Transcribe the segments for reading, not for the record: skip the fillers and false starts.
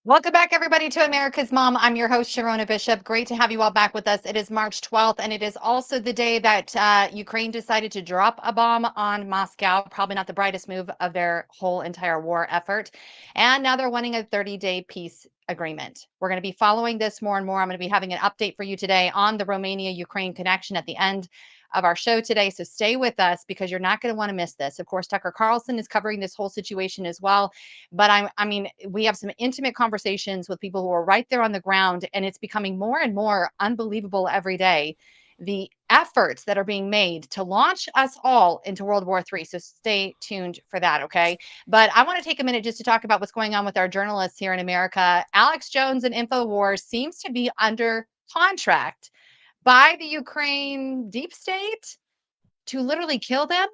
Welcome back, everybody, to America's Mom. I'm your host, Sherronna Bishop. Great to have you all back with us. It is March 12th, and it is also the day that Ukraine decided to drop a bomb on Moscow. Probably not the brightest move of their whole entire war effort. And now they're wanting a 30-day peace agreement. We're going to be following this more and more. I'm going to be having an update for you today on the Romania-Ukraine connection at the end of our show today. So stay with us because you're not going to want to miss this. Of course, Tucker Carlson is covering this whole situation as well. But I mean, we have some intimate conversations with people who are right there on the ground, and it's becoming more and more unbelievable every day. The efforts that are being made to launch us all into World War III. So stay tuned for that, okay? But I want to take a minute just to talk about what's going on with our journalists here in America. Alex Jones and InfoWars seems to be under contract by the Ukraine deep state to literally kill them.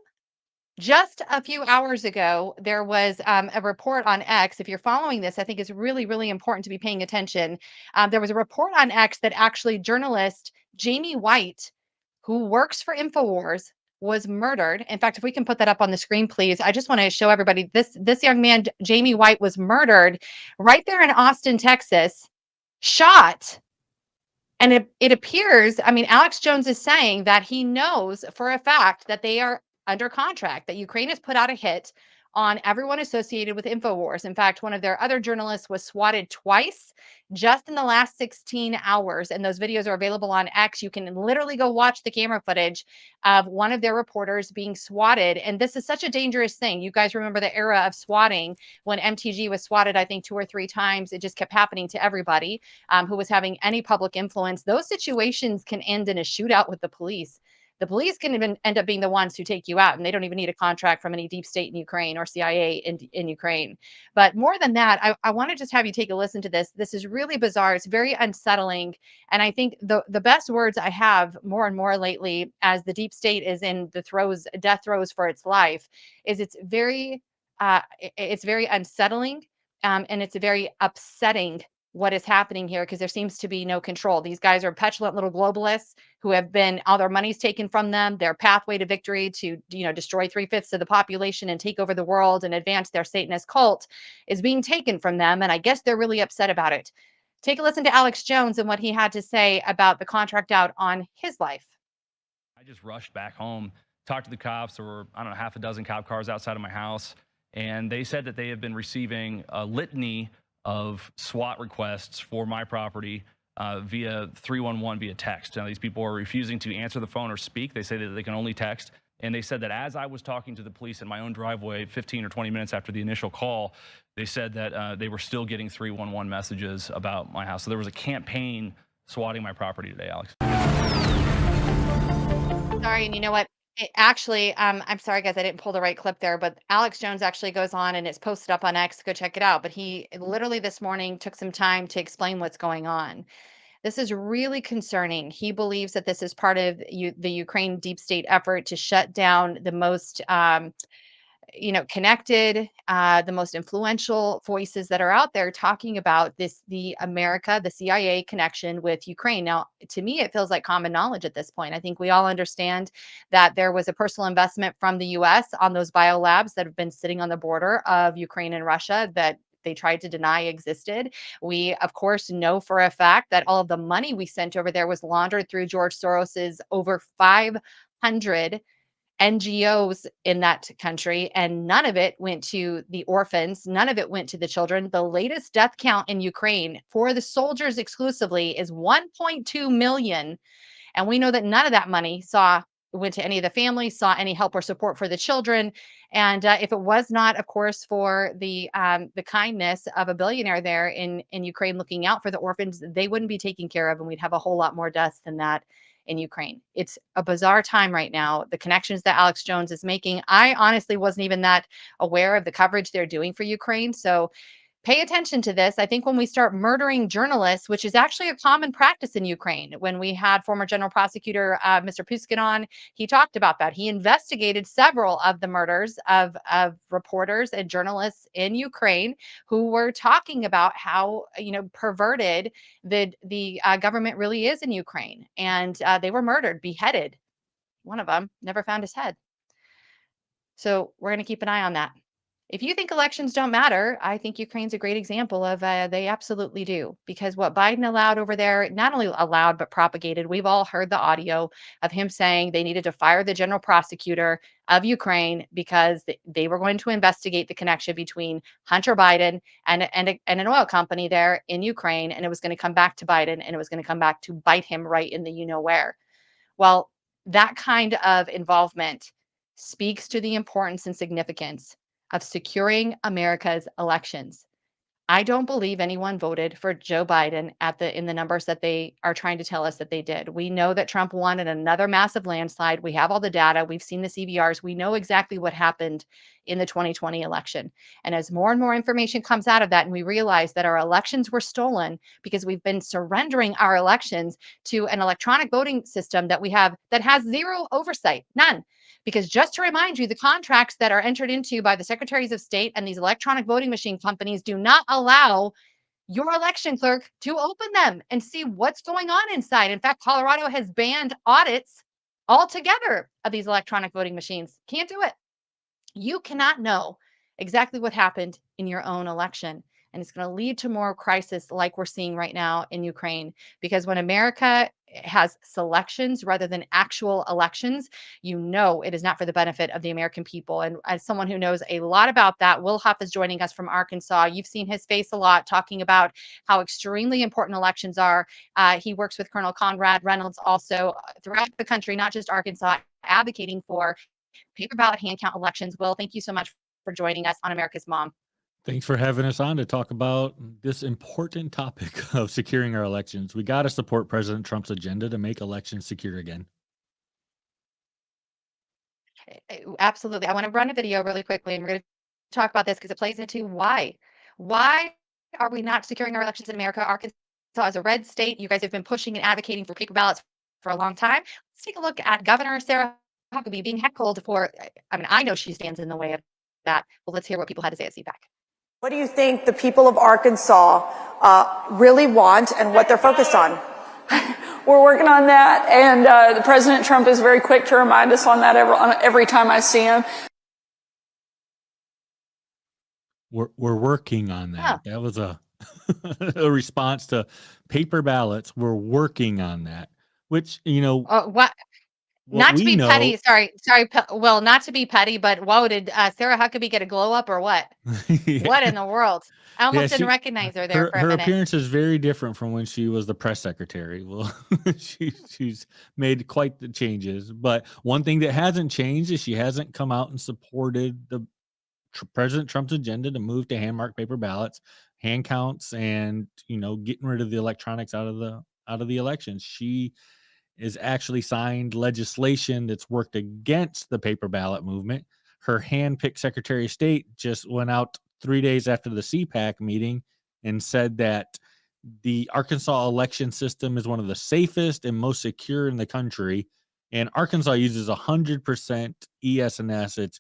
Just a few hours ago, there was a report on X. If you're following this, I think it's really, really important to be paying attention. There was a report on X that actually journalist Jamie White, who works for InfoWars, was murdered. In fact, if we can put that up on the screen, please. I just want to show everybody this young man, Jamie White, was murdered right there in Austin, Texas, shot. And it appears, I mean, Alex Jones is saying that he knows for a fact that they are under contract, that Ukraine has put out a hit on everyone associated with InfoWars. In fact, one of their other journalists was swatted twice just in the last 16 hours. And those videos are available on X. You can literally go watch the camera footage of one of their reporters being swatted. And this is such a dangerous thing. You guys remember the era of swatting when MTG was swatted, I think, 2 or 3 times. It just kept happening to everybody who was having any public influence. Those situations can end in a shootout with the police. The police can even end up being the ones who take you out, and they don't even need a contract from any deep state in Ukraine or CIA in Ukraine. But more than that, I want to just have you take a listen to this. This is really bizarre. It's very unsettling. And I think the best words I have more and more lately, as the deep state is in the death throes for its life, is it's very unsettling, and it's very upsetting what is happening here because there seems to be no control. These guys are petulant little globalists who have been all their money's taken from them. Their pathway to victory to destroy 3/5 of the population and take over the world and advance their Satanist cult is being taken from them. And I guess they're really upset about it. Take a listen to Alex Jones and what he had to say about the contract out on his life. I just rushed back home, talked to the cops. There were, I don't know, half a dozen cop cars outside of my house. And they said that they have been receiving a litany of SWAT requests for my property via 311 via text. Now, these people are refusing to answer the phone or speak. They say that they can only text. And they said that as I was talking to the police in my own driveway 15 or 20 minutes after the initial call, they said that they were still getting 311 messages about my house. So there was a campaign swatting my property today, Alex. Sorry, and you know what? Actually, I'm sorry, guys, I didn't pull the right clip there, but Alex Jones actually goes on and it's posted up on X. Go check it out. But he literally this morning took some time to explain what's going on. This is really concerning. He believes that this is part of the Ukraine deep state effort to shut down the most connected, the most influential voices that are out there talking about the CIA connection with Ukraine. Now, to me, it feels like common knowledge at this point. I think we all understand that there was a personal investment from the US on those biolabs that have been sitting on the border of Ukraine and Russia that they tried to deny existed. We, of course, know for a fact that all of the money we sent over there was laundered through George Soros's over 500 NGOs in that country, and none of it went to the orphans. None of it went to the children. The latest death count in Ukraine for the soldiers exclusively is 1.2 million. And we know that none of that money went to any of the families, saw any help or support for the children. And if it was not, of course, for the kindness of a billionaire there in Ukraine looking out for the orphans, they wouldn't be taken care of, and we'd have a whole lot more deaths than that in Ukraine. It's a bizarre time right now. The connections that Alex Jones is making, I honestly wasn't even that aware of the coverage they're doing for Ukraine. So pay attention to this. I think when we start murdering journalists, which is actually a common practice in Ukraine, when we had former General Prosecutor Mr. Pushkin on, he talked about that. He investigated several of the murders of reporters and journalists in Ukraine who were talking about how perverted the government really is in Ukraine, and they were murdered, beheaded. One of them never found his head. So we're going to keep an eye on that. If you think elections don't matter, I think Ukraine's a great example of they absolutely do. Because what Biden allowed over there, not only allowed, but propagated, we've all heard the audio of him saying they needed to fire the general prosecutor of Ukraine because they were going to investigate the connection between Hunter Biden and an oil company there in Ukraine. And it was going to come back to Biden and it was going to come back to bite him right in the you know where. Well, that kind of involvement speaks to the importance and significance of securing America's elections. I don't believe anyone voted for Joe Biden in the numbers that they are trying to tell us that they did. We know that Trump won in another massive landslide. We have all the data. We've seen the CVRs. We know exactly what happened in the 2020 election. And as more and more information comes out of that, and we realize that our elections were stolen because we've been surrendering our elections to an electronic voting system that we have that has zero oversight, none. Because just to remind you, the contracts that are entered into by the secretaries of state and these electronic voting machine companies do not allow your election clerk to open them and see what's going on inside. In fact, Colorado has banned audits altogether of these electronic voting machines. Can't do it. You cannot know exactly what happened in your own election. And it's going to lead to more crisis like we're seeing right now in Ukraine. Because when America has selections rather than actual elections, you know it is not for the benefit of the American people. And as someone who knows a lot about that, Will Huff is joining us from Arkansas. You've seen his face a lot talking about how extremely important elections are. He works with Colonel Conrad Reynolds also throughout the country, not just Arkansas, advocating for paper ballot hand count elections. Will, thank you so much for joining us on America's Mom. Thanks for having us on to talk about this important topic of securing our elections. We got to support President Trump's agenda to make elections secure again. Absolutely. I want to run a video really quickly and we're going to talk about this because it plays into why. Why are we not securing our elections in America? Arkansas is a red state. You guys have been pushing and advocating for paper ballots for a long time. Let's take a look at Governor Sarah Huckabee being heckled for, I mean, I know she stands in the way of that, but let's hear what people had to say at CPAC. What do you think the people of Arkansas really want and what they're focused on? We're working on that, and the President Trump is very quick to remind us on that every time I see him. We're working on that. Yeah. That was a a response to paper ballots. We're working on that, which What? Not to be petty, sorry, Will, not to be petty, but whoa, did Sarah Huckabee get a glow up or what? Yeah. What in the world? I almost didn't recognize her there for a her minute. appearance is very different from when she was the press secretary. Well, she's made quite the changes. But one thing that hasn't changed is she hasn't come out and supported the President Trump's agenda to move to hand marked paper ballots, hand counts, and getting rid of the electronics out of the elections. She is actually signed legislation that's worked against the paper ballot movement. Her hand-picked Secretary of State just went out 3 days after the CPAC meeting and said that the Arkansas election system is one of the safest and most secure in the country. And Arkansas uses 100% ES&S. It's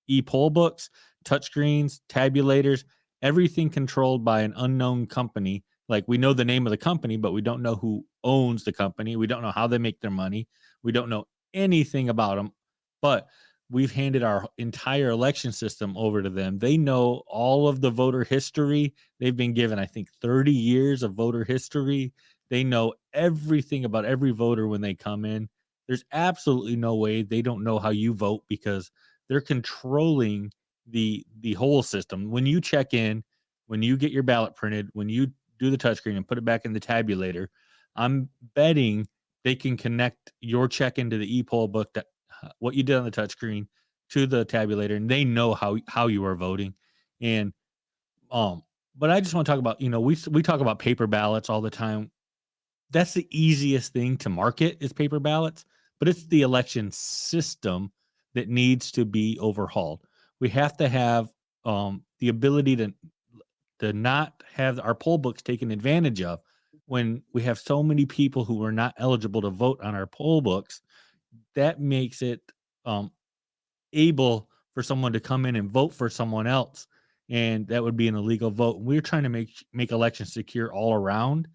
e-poll books, touchscreens, tabulators, everything controlled by an unknown company. Like, we know the name of the company, but we don't know who owns the company. We don't know how they make their money. We don't know anything about them, but we've handed our entire election system over to them. They know all of the voter history. They've been given, I think, 30 years of voter history. They know everything about every voter when they come in. There's absolutely no way they don't know how you vote because they're controlling the whole system. When you check in, when you get your ballot printed, when you do the touchscreen and put it back in the tabulator, I'm betting they can connect your check into the e-poll book, that what you did on the touchscreen, to the tabulator, and they know how you are voting. And but I just want to talk about, we talk about paper ballots all the time. That's the easiest thing to market is paper ballots, but it's the election system that needs to be overhauled. We have to have the ability to not have our poll books taken advantage of. When we have so many people who are not eligible to vote on our poll books, that makes it able for someone to come in and vote for someone else, and that would be an illegal vote. We're trying to make elections secure all around,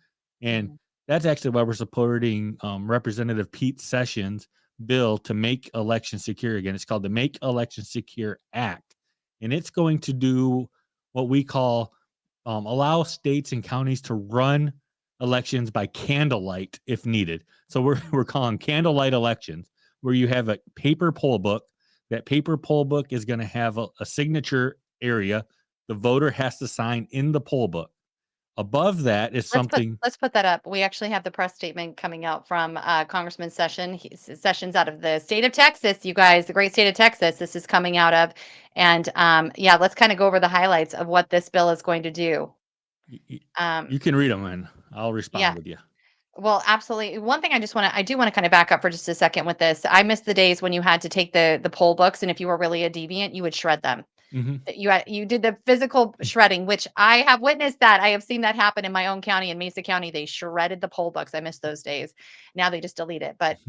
and that's actually why we're supporting Representative Pete Sessions' bill to make elections secure again. It's called the Make Elections Secure Act, and it's going to do what we call allow states and counties to run elections by candlelight if needed. So we're calling candlelight elections, where you have a paper poll book. That paper poll book is going to have a signature area. The voter has to sign in the poll book. Above that is something. Let's put that up. We actually have the press statement coming out from Congressman Sessions out of the state of Texas. You guys, the great state of Texas. This is coming out of, and yeah, let's kind of go over the highlights of what this bill is going to do. You can read them, and I'll respond Yeah. with you. Well, absolutely. One thing I do want to kind of back up for just a second with this. I miss the days when you had to take the poll books, and if you were really a deviant, you would shred them. Mm-hmm. You did the physical shredding, which I have witnessed that. I have seen that happen in my own county, in Mesa County. They shredded the poll books. I miss those days. Now they just delete it. But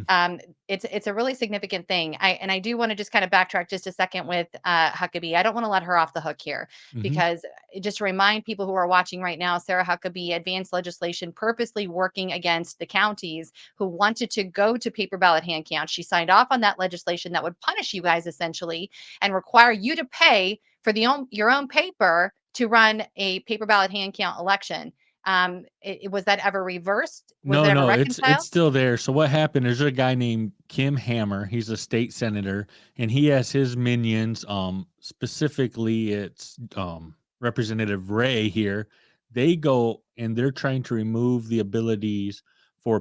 it's a really significant thing. I do want to just kind of backtrack just a second with Huckabee. I don't want to let her off the hook here, because just to remind people who are watching right now, Sarah Huckabee advanced legislation purposely working against the counties who wanted to go to paper ballot hand count. She signed off on that legislation that would punish you guys essentially and require you to pay for your own paper to run a paper ballot hand count election. Was that ever reversed? Was it ever No, reconciled? it's still there. So what happened? There's a guy named Kim Hammer. He's a state senator, and he has his minions. Specifically, it's Representative Ray here. They go and they're trying to remove the abilities for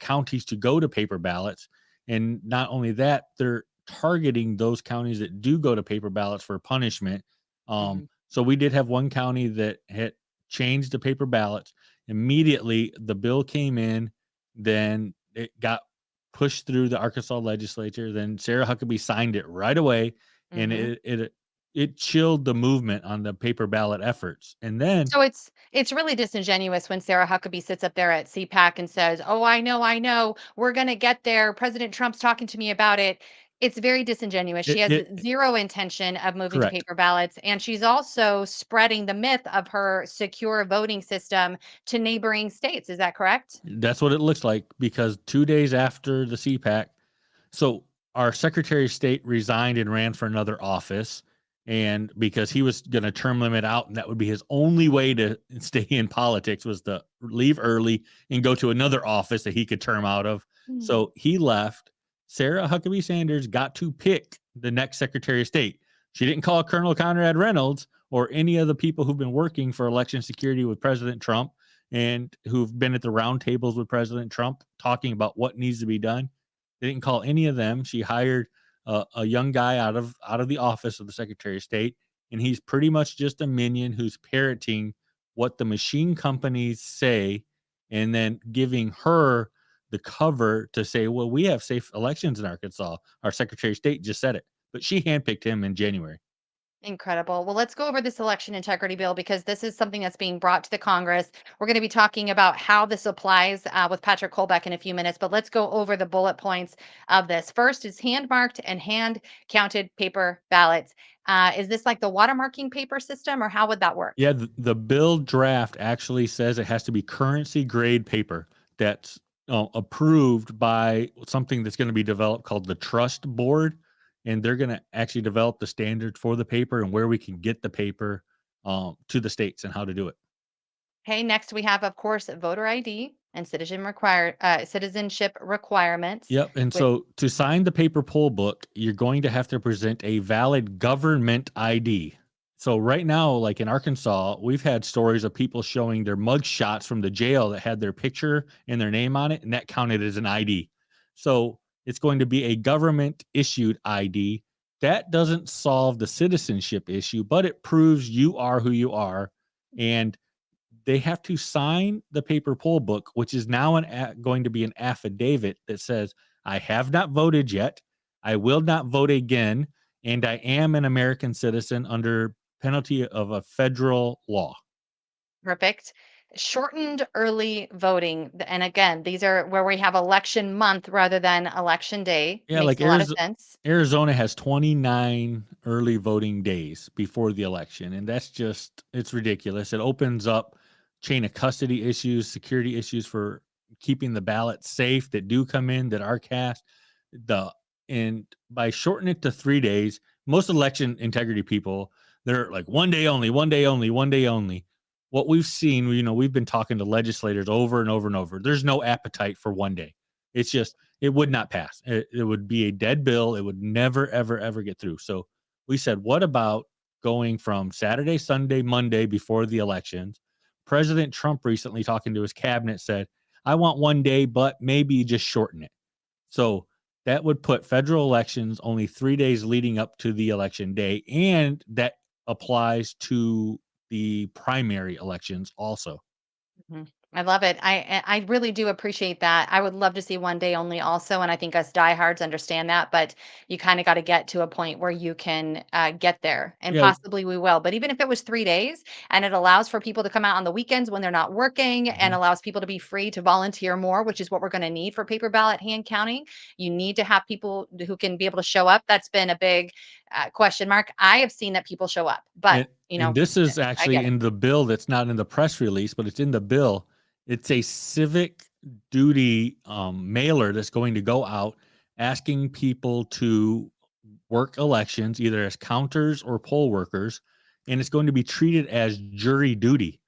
counties to go to paper ballots, and not only that, they're targeting those counties that do go to paper ballots for punishment. So we did have one county that had changed the paper ballots. Immediately, the bill came in, then it got pushed through the Arkansas legislature. Then Sarah Huckabee signed it right away, and it chilled the movement on the paper ballot efforts. And then, so it's really disingenuous when Sarah Huckabee sits up there at CPAC and says, "Oh, I know, we're going to get there. President Trump's talking to me about it." It's very disingenuous. She has zero intention of moving to correct. paper ballots, and she's also spreading the myth of her secure voting system to neighboring states. Is that correct? That's what it looks like, because 2 days after the CPAC, so our Secretary of State resigned and ran for another office, and because he was going to term limit out, and that would be his only way to stay in politics, was to leave early and go to another office that he could term out of. So he left. Sarah Huckabee Sanders got to pick the next Secretary of State. She didn't call Colonel Conrad Reynolds or any of the people who've been working for election security with President Trump and who've been at the round tables with President Trump talking about what needs to be done. They didn't call any of them. She hired a young guy out of the office of the Secretary of State, and he's pretty much just a minion who's parroting what the machine companies say, and then giving her the cover to say, well, we have safe elections in Arkansas. Our Secretary of State just said it, but she handpicked him in January. Incredible. Well, let's go over this election integrity bill, because this is something that's being brought to the Congress. We're going to be talking about how this applies with Patrick Colbeck in a few minutes, but let's go over the bullet points of this. First is hand marked and hand counted paper ballots. Is this like the watermarking paper system, or how would that work? Yeah, the bill draft actually says it has to be currency grade paper that's approved by something that's going to be developed called the Trust Board. And they're going to actually develop the standards for the paper and where we can get the paper to the states and how to do it. Okay, next we have, of course, voter ID and citizenship requirements. Yep. And so to sign the paper poll book, you're going to have to present a valid government ID. So right now, like in Arkansas, we've had stories of people showing their mug shots from the jail that had their picture and their name on it, and that counted as an ID. So it's going to be a government issued ID. That doesn't solve the citizenship issue, but it proves you are who you are. And they have to sign the paper poll book, which is now going to be an affidavit that says, I have not voted yet. I will not vote again. And I am an American citizen under penalty of a federal law. Perfect. Shortened early voting. And again, these are where we have election month rather than election day. Yeah, Makes like a lot of sense. Arizona has 29 early voting days before the election. And that's just, it's ridiculous. It opens up chain of custody issues, security issues for keeping the ballots safe that do come in, that are cast. And by shortening it to 3 days most election integrity people, they're like one day only, one day only, one day only. What we've seen, we've been talking to legislators over and over and over. There's no appetite for one day. It's just, it would not pass. It would be a dead bill. It would never, ever, ever get through. So we said, what about going from Saturday, Sunday, Monday before the elections? President Trump recently talking to his cabinet said, I want one day, but maybe just shorten it. So that would put federal elections only 3 days leading up to the election day. And that applies to the primary elections also. Mhm. I love it. I really do appreciate that. I would love to see one day only also, and I think us diehards understand that. But you kind of got to get to a point where you can get there, and Yeah. possibly we will. But even if it was 3 days, and it allows for people to come out on the weekends when they're not working, and allows people to be free to volunteer more, which is what we're going to need for paper ballot hand counting. You need to have people who can be able to show up. That's been a big question mark. I have seen that people show up, but And this is I actually get it. in the bill that's not in the press release, but it's in the bill. It's a civic duty mailer that's going to go out asking people to work elections, either as counters or poll workers, and it's going to be treated as jury duty.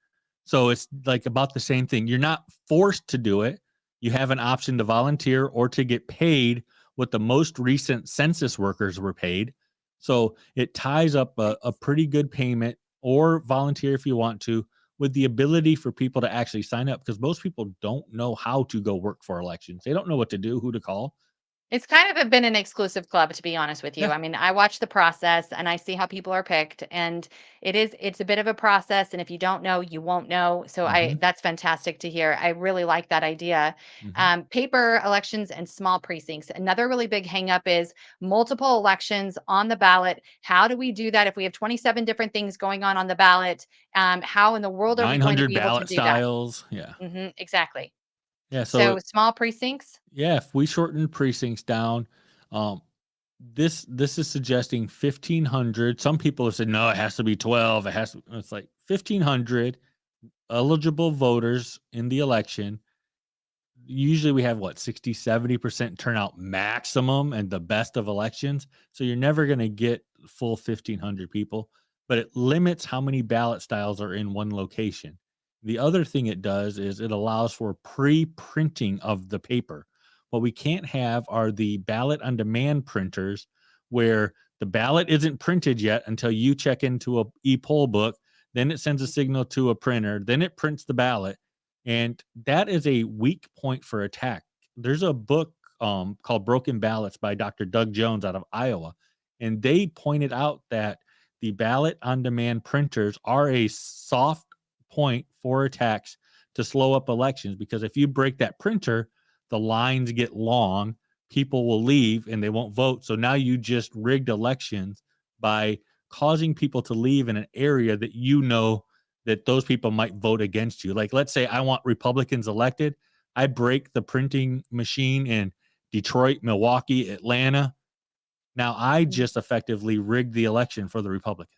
So it's like about the same thing. You're not forced to do it. You have an option to volunteer or to get paid what the most recent census workers were paid. So it ties up a pretty good payment, or volunteer if you want to, with the ability for people to actually sign up, because most people don't know how to go work for elections. They don't know what to do, who to call. It's kind of been an exclusive club, to be honest with you. Yeah. I mean, I watch the process and I see how people are picked, and it's a bit of a process. And if you don't know, you won't know. So Mhm. that's fantastic to hear. I really like that idea. Mhm. Paper elections and small precincts. Another really big hang up is multiple elections on the ballot. How do we do that if we have 27 different things going on the ballot? How in the world are we going to 900 be able to ballot do that? styles. Yeah. Exactly. Yeah. So So small precincts. yeah, if we shorten precincts down, um, this is suggesting 1,500. Some people have said no, it has to be 12. It has to. It's like 1,500 eligible voters in the election. Usually we have what, 60-70% turnout maximum, and the best of elections. So you're never going to get full 1,500 people, but it limits how many ballot styles are in one location. The other thing it does is it allows for pre-printing of the paper. What we can't have are the ballot on demand printers, where the ballot isn't printed yet until you check into a e-poll book, then it sends a signal to a printer, then it prints the ballot. And that is a weak point for attack. There's a book called Broken Ballots by Dr. Doug Jones out of Iowa. And they pointed out that the ballot on demand printers are a soft point for attacks to slow up elections, because if you break that printer, the lines get long, people will leave and they won't vote. So now you just rigged elections by causing people to leave in an area that that those people might vote against you. Like, let's say I want Republicans elected. I break the printing machine in Detroit, Milwaukee, Atlanta. Now I just effectively rigged the election for the Republicans.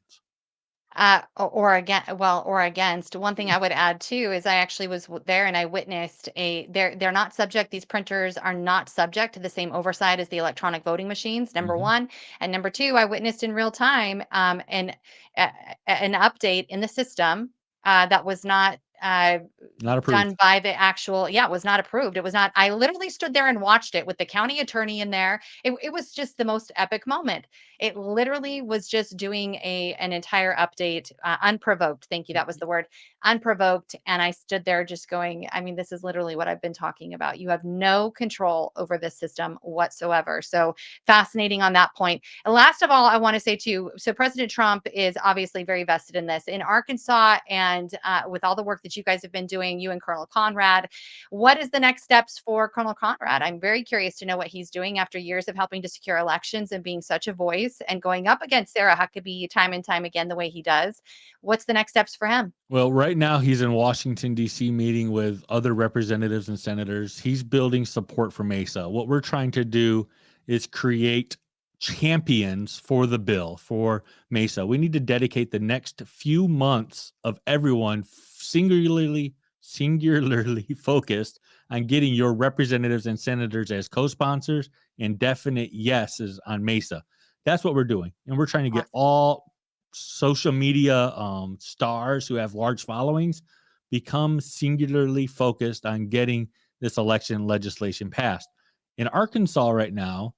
Or again, well, or against. One thing I would add too is I actually was there and I witnessed they're not subject. These printers are not subject to the same oversight as the electronic voting machines. Number Mhm. one, and number two, I witnessed in real time uh, an update in the system that was not. Not approved. Done by the actual, yeah, it was not approved. It was not. I literally stood there and watched it with the county attorney in there. It was just the most epic moment. It literally was just doing an entire update, unprovoked. Thank you. That was the word, unprovoked. And I stood there just going, I mean, this is literally what I've been talking about. You have no control over this system whatsoever. So fascinating on that point. And last of all, I want to say too, so President Trump is obviously very vested in this in Arkansas, and with all the work that you guys have been doing, you and Colonel Conrad, what is the next steps for Colonel Conrad? I'm very curious to know what he's doing after years of helping to secure elections and being such a voice and going up against Sarah Huckabee time and time again the way he does. What's the next steps for him? Well, right now he's in Washington, D.C., meeting with other representatives and senators. He's building support for Mesa. What we're trying to do is create champions for the bill for Mesa. We need to dedicate the next few months of everyone singularly focused on getting your representatives and senators as co-sponsors and definite yeses on Mesa. That's what we're doing. And we're trying to get all social media stars who have large followings become singularly focused on getting this election legislation passed. In Arkansas right now,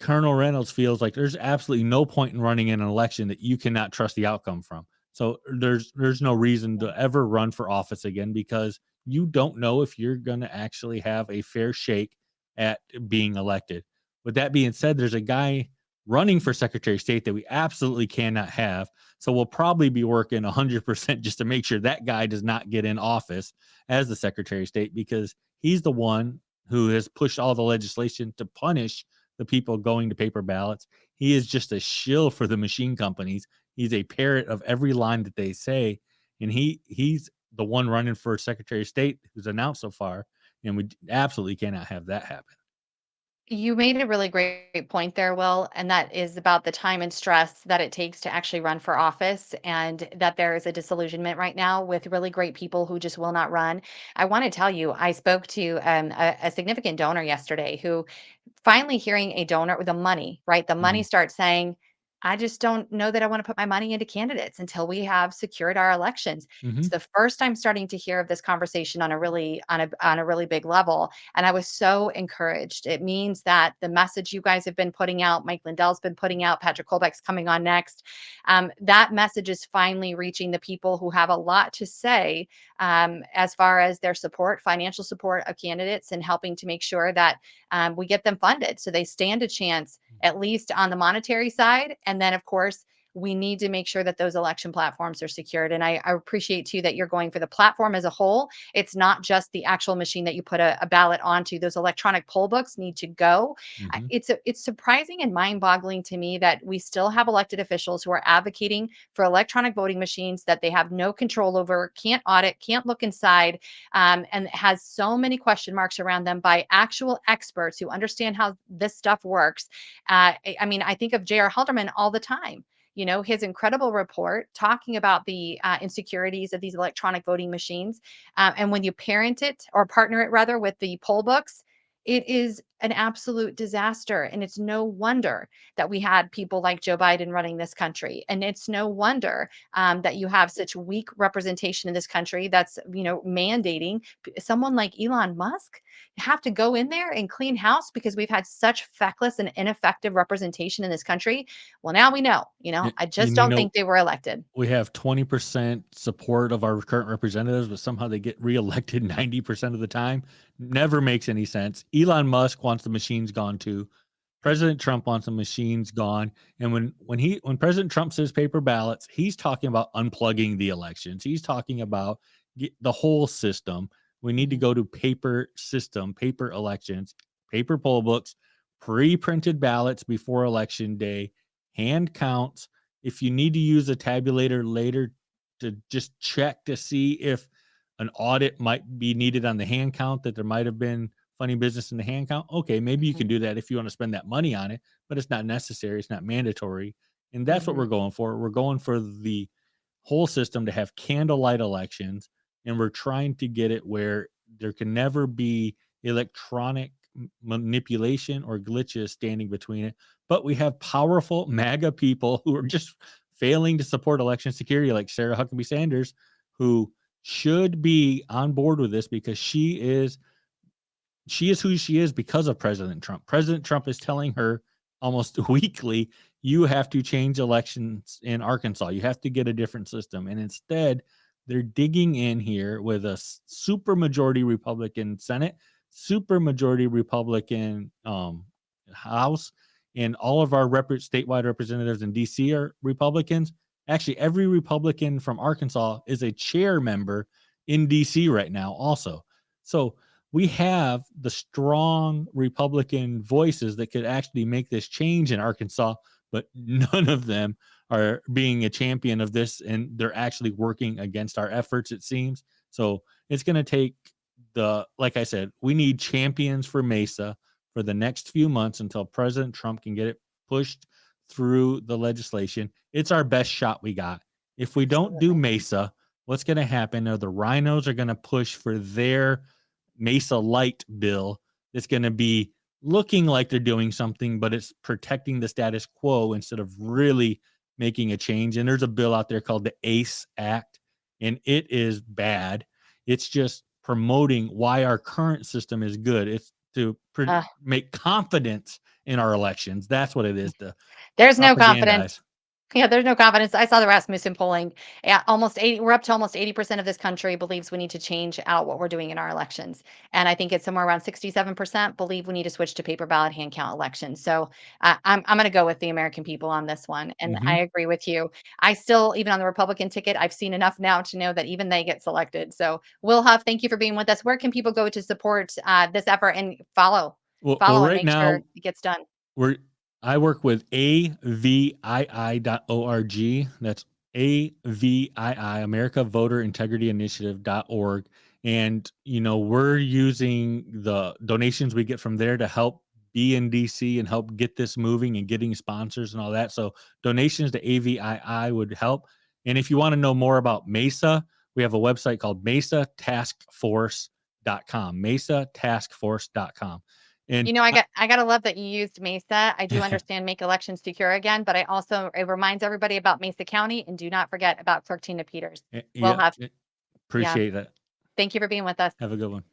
Colonel Reynolds feels like there's absolutely no point in running an election that you cannot trust the outcome from. So there's no reason to ever run for office again, because you don't know if you're going to actually have a fair shake at being elected. With that being said, there's a guy running for Secretary of State that we absolutely cannot have. So we'll probably be working 100% just to make sure that guy does not get in office as the Secretary of State, because he's the one who has pushed all the legislation to punish the people going to paper ballots. He is just a shill for the machine companies. He's a parrot of every line that they say. And he's the one running for Secretary of State who's announced so far. And we absolutely cannot have that happen. You made a really great point there, Will, and that is about the time and stress that it takes to actually run for office, and that there is a disillusionment right now with really great people who just will not run. I want to tell you, I spoke to a significant donor yesterday who finally hearing a donor with the money, right? The money starts saying, I just don't know that I want to put my money into candidates until we have secured our elections. Mm-hmm. It's the first I'm starting to hear of this conversation on a really big level. And I was so encouraged. It means that the message you guys have been putting out, Mike Lindell's been putting out, Patrick Colbeck's coming on next. That message is finally reaching the people who have a lot to say as far as their support, financial support of candidates, and helping to make sure that we get them funded so they stand a chance, at least on the monetary side. And then, of course, we need to make sure that those election platforms are secured. And I appreciate too that you're going for the platform as a whole. It's not just the actual machine that you put a ballot onto. Those electronic poll books need to go. Mm-hmm. It's surprising and mind-boggling to me that we still have elected officials who are advocating for electronic voting machines that they have no control over, can't audit, can't look inside, and has so many question marks around them by actual experts who understand how this stuff works. I mean, I think of J.R. Halderman all the time. You know, his incredible report talking about the insecurities of these electronic voting machines. And when you parent it or partner it rather with the poll books, it is an absolute disaster. And it's no wonder that we had people like Joe Biden running this country. And it's no wonder that you have such weak representation in this country that's, mandating someone like Elon Musk have to go in there and clean house because we've had such feckless and ineffective representation in this country. Well, now we know, I just don't think they were elected. We have 20% support of our current representatives, but somehow they get reelected 90% of the time. Never makes any sense. Elon Musk wants the machines gone too. President Trump wants the machines gone. And when President Trump says paper ballots, he's talking about unplugging the elections. He's talking about the whole system. We need to go to paper system, paper elections, paper poll books, pre-printed ballots before election day, hand counts. If you need to use a tabulator later to just check to see if an audit might be needed on the hand count, that there might have been funny business in the hand count, okay, maybe you can do that if you want to spend that money on it, but it's not necessary. It's not mandatory. And that's what we're going for. We're going for the whole system to have candlelight elections, and we're trying to get it where there can never be electronic manipulation or glitches standing between it. But we have powerful MAGA people who are just failing to support election security, like Sarah Huckabee Sanders, who should be on board with this because she is who she is because of President Trump. President Trump is telling her almost weekly, you have to change elections in Arkansas. You have to get a different system. And instead, they're digging in here with a super majority Republican Senate, super majority Republican House, and all of our statewide representatives in DC are Republicans. Actually, every Republican from Arkansas is a chair member in DC right now also. So we have the strong Republican voices that could actually make this change in Arkansas, but none of them are being a champion of this, and they're actually working against our efforts, it seems. So it's going to take like I said, we need champions for Mesa for the next few months until President Trump can get it pushed through the legislation. It's our best shot we got. If we don't do Mesa, what's going to happen are the rhinos are going to push for their Mesa Light bill. It's going to be looking like they're doing something, but it's protecting the status quo instead of really making a change. And there's a bill out there called the ACE Act, and it is bad. It's just promoting why our current system is good. It's to Ugh, make confidence in our elections. That's what it is, to there's no confidence. propagandize. Yeah, there's no confidence. I saw the Rasmussen polling. Yeah, almost 80, we're up to almost 80% of this country believes we need to change out what we're doing in our elections. And I think it's somewhere around 67% believe we need to switch to paper ballot hand count elections. So I'm going to go with the American people on this one. And I Mhm. agree with you. I still, even on the Republican ticket, I've seen enough now to know that even they get selected. So Will Huff, thank you for being with us. Where can people go to support this effort and Well, follow and right make sure now it gets done? we're I work with avii.org. That's AVII, America Voter Integrity Initiative.org. And we're using the donations we get from there to help be in DC and help get this moving and getting sponsors and all that. So donations to AVII would help. And if you want to know more about Mesa, we have a website called mesataskforce.com. Mesataskforce.com. And I gotta love that you used Mesa. I do understand make elections secure again, but I also it reminds everybody about Mesa County and do not forget about Clerktina Peters. We'll yeah, have yeah. appreciate that. Thank you for being with us. Have a good one.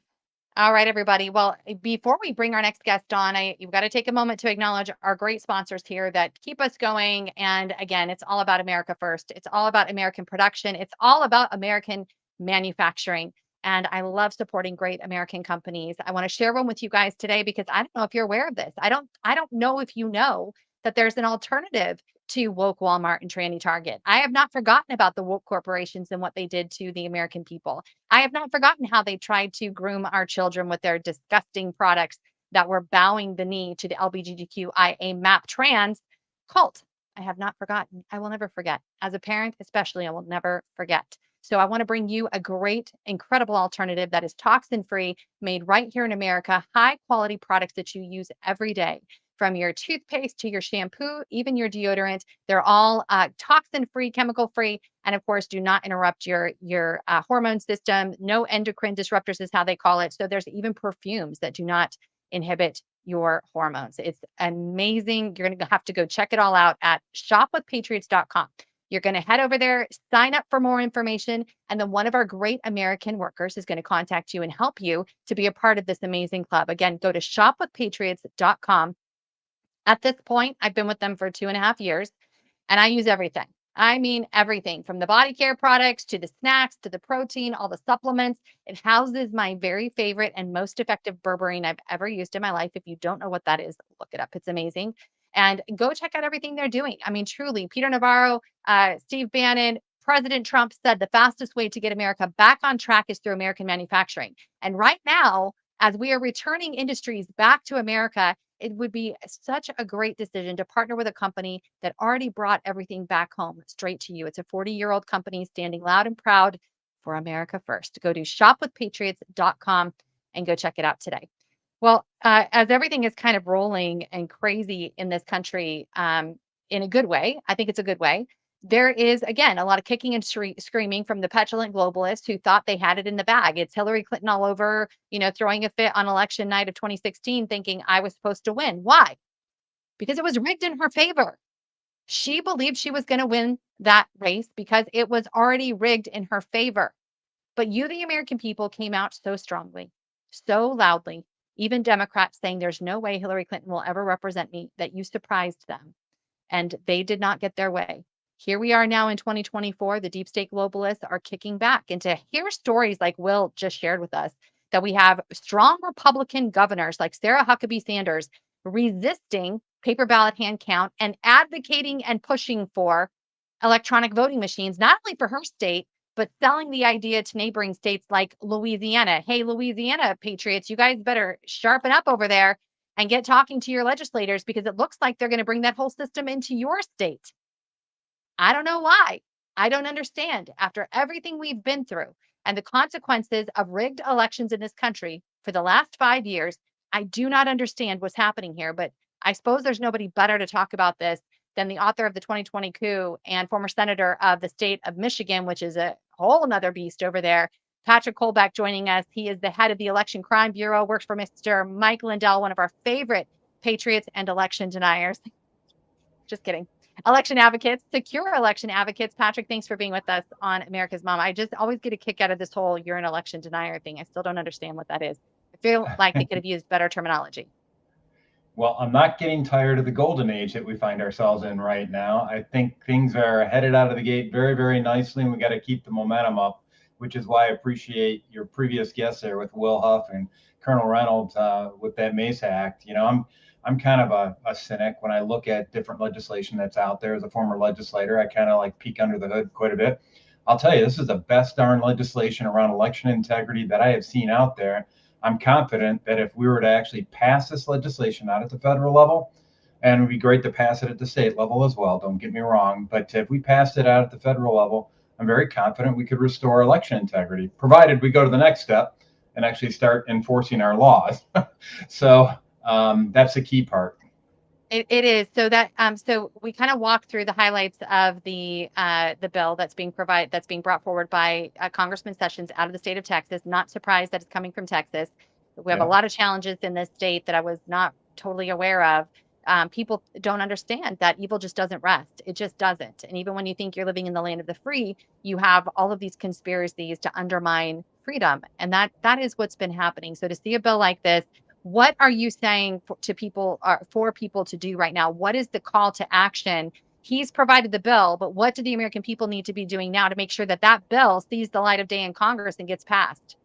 All right, everybody. Well, before we bring our next guest on, you've got to take a moment to acknowledge our great sponsors here that keep us going. And again, it's all about America first. It's all about American production. It's all about American manufacturing. And I love supporting great American companies. I want to share one with you guys today because I don't know if you're aware of this. I don't know if you know that there's an alternative to woke Walmart and tranny Target. I have not forgotten about the woke corporations and what they did to the American people. I have not forgotten how they tried to groom our children with their disgusting products that were bowing the knee to the LGBTQIA MAP trans cult. I have not forgotten. I will never forget. As a parent, especially, I will never forget. So I want to bring you a great, incredible alternative that is toxin free, made right here in America, high quality products that you use every day. From your toothpaste to your shampoo, even your deodorant, they're all toxin free, chemical free, and of course do not interrupt your hormone system. No endocrine disruptors is how they call it. So there's even perfumes that do not inhibit your hormones. It's amazing. You're going to have to go check it all out at shopwithpatriots.com. You're going to head over there, sign up for more information, and then one of our great American workers is going to contact you and help you to be a part of this amazing club. Again, go to shopwithpatriots.com. At this point, I've been with them for 2.5 years and I use everything. I mean, everything from the body care products to the snacks to the protein, all the supplements. It houses my very favorite and most effective berberine I've ever used in my life. If you don't know what that is, look it up. It's amazing. And go check out everything they're doing. I mean, truly, Peter Navarro, Steve Bannon, President Trump said the fastest way to get America back on track is through American manufacturing. And right now, as we are returning industries back to America, it would be such a great decision to partner with a company that already brought everything back home straight to you. It's a 40-year-old company standing loud and proud for America first. Go to shopwithpatriots.com and go check it out today. Well, as everything is kind of rolling and crazy in this country, in a good way, I think it's a good way. There is, again, a lot of kicking and screaming from the petulant globalists who thought they had it in the bag. It's Hillary Clinton all over, throwing a fit on election night of 2016, thinking I was supposed to win. Why? Because it was rigged in her favor. She believed she was going to win that race because it was already rigged in her favor. But you, the American people, came out so strongly, so loudly, even Democrats saying there's no way Hillary Clinton will ever represent me, that you surprised them. And they did not get their way. Here we are now in 2024. The deep state globalists are kicking back. And to hear stories like Will just shared with us, that we have strong Republican governors like Sarah Huckabee Sanders resisting paper ballot hand count and advocating and pushing for electronic voting machines, not only for her state, but selling the idea to neighboring states like Louisiana. Hey, Louisiana patriots, you guys better sharpen up over there and get talking to your legislators because it looks like they're going to bring that whole system into your state. I don't know why. I don't understand. After everything we've been through and the consequences of rigged elections in this country for the last 5 years, I do not understand what's happening here. But I suppose there's nobody better to talk about this than the author of the 2020 coup and former senator of the state of Michigan, which is a whole nother beast over there, Patrick Colbeck joining us. He is the head of the Election Crime Bureau, works for Mr. Mike Lindell, one of our favorite patriots and election deniers. Just kidding. Election advocates, secure election advocates. Patrick, thanks for being with us on America's Mom. I just always get a kick out of this whole you're an election denier thing. I still don't understand what that is. I feel like they could have used better terminology. Well, I'm not getting tired of the golden age that we find ourselves in right now. I think things are headed out of the gate very, very nicely, and we got to keep the momentum up, which is why I appreciate your previous guests there with Will Huff and Colonel Reynolds with that Mesa Act. You know, I'm kind of a cynic when I look at different legislation that's out there. As a former legislator, I kind of like peek under the hood quite a bit. I'll tell you, this is the best darn legislation around election integrity that I have seen out there. I'm confident that if we were to actually pass this legislation out at the federal level, and it would be great to pass it at the state level as well, don't get me wrong, but if we passed it out at the federal level, I'm very confident we could restore election integrity, provided we go to the next step and actually start enforcing our laws. So that's the key part. It is. So that so we kind of walk through the highlights of the bill that's being brought forward by Congressman Sessions out of the state of Texas. Not surprised that it's coming from Texas. We have a lot of challenges in this state that I was not totally aware of. People don't understand that evil just doesn't rest. It just doesn't. And even when you think you're living in the land of the free, you have all of these conspiracies to undermine freedom. And that is what's been happening. So to see a bill like this, what are you saying to people, for people to do right now? What is the call to action? He's provided the bill, but what do the American people need to be doing now to make sure that that bill sees the light of day in Congress and gets passed?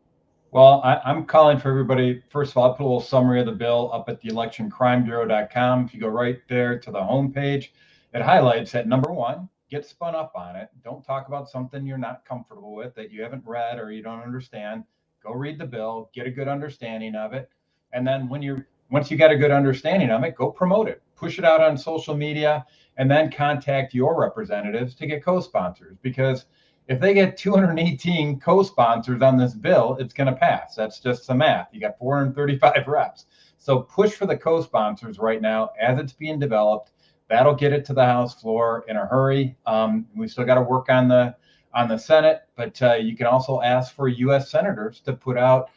Well, I'm calling for everybody. First of all, I'll put a little summary of the bill up at the electioncrimebureau.com. If you go right there to the homepage, it highlights that number one, get spun up on it. Don't talk about something you're not comfortable with, that you haven't read or you don't understand. Go read the bill, get a good understanding of it. And then once you got a good understanding of it, go promote it, push it out on social media, and then contact your representatives to get co-sponsors. Because if they get 218 co-sponsors on this bill, it's going to pass. That's just the math. You got 435 reps. So push for the co-sponsors right now as it's being developed. That'll get it to the House floor in a hurry. We still got to work on the Senate, but you can also ask for U.S. senators to put out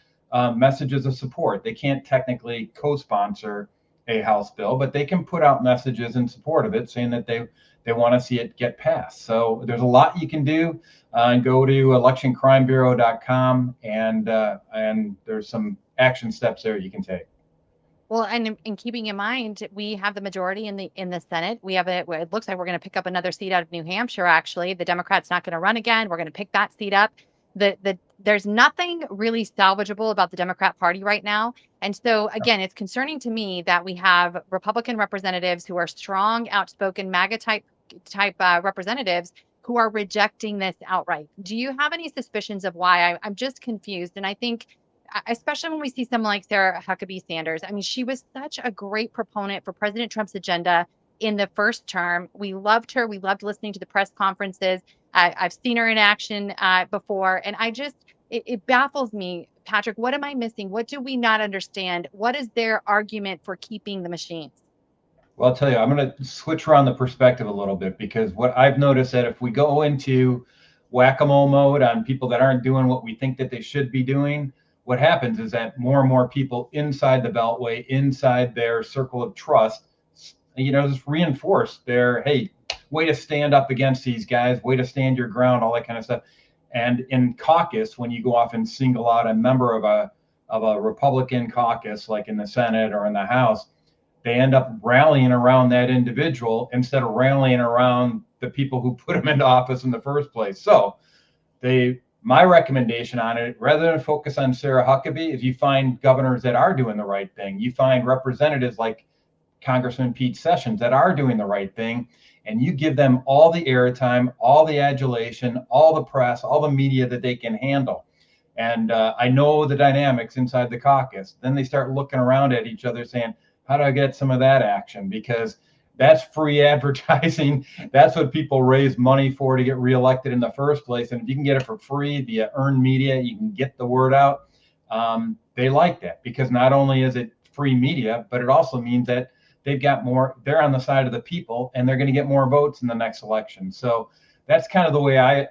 messages of support. They can't technically co-sponsor a House bill, but they can put out messages in support of it, saying that they want to see it get passed. So there's a lot you can do. Go to electioncrimebureau.com, and there's some action steps there you can take. Well, and in keeping in mind, we have the majority in the Senate. We have it looks like we're going to pick up another seat out of New Hampshire. Actually, the Democrats not going to run again. We're going to pick that seat up. There's nothing really salvageable about the Democrat Party right now. And so, again, it's concerning to me that we have Republican representatives who are strong, outspoken, MAGA type representatives who are rejecting this outright. Do you have any suspicions of why? I'm just confused. And I think, especially when we see someone like Sarah Huckabee Sanders, I mean, she was such a great proponent for President Trump's agenda in the first term. We loved her. We loved listening to the press conferences. I've seen her in action before. And it baffles me, Patrick. What am I missing? What do we not understand? What is their argument for keeping the machines? Well, I'll tell you, I'm going to switch around the perspective a little bit, because what I've noticed that if we go into whack-a-mole mode on people that aren't doing what we think that they should be doing, what happens is that more and more people inside the Beltway, inside their circle of trust, just reinforce their, hey, way to stand up against these guys, way to stand your ground, all that kind of stuff. And in caucus, when you go off and single out a member of a Republican caucus, like in the Senate or in the House, they end up rallying around that individual instead of rallying around the people who put them into office in the first place. So my recommendation on it, rather than focus on Sarah Huckabee, is you find governors that are doing the right thing. You find representatives like Congressman Pete Sessions that are doing the right thing, and you give them all the airtime, all the adulation, all the press, all the media that they can handle. And I know the dynamics inside the caucus. Then they start looking around at each other saying, how do I get some of that action? Because that's free advertising. That's what people raise money for to get reelected in the first place. And if you can get it for free via earned media, you can get the word out. They like that, because not only is it free media, but it also means that they've got more, they're on the side of the people, and they're going to get more votes in the next election. So that's kind of the way I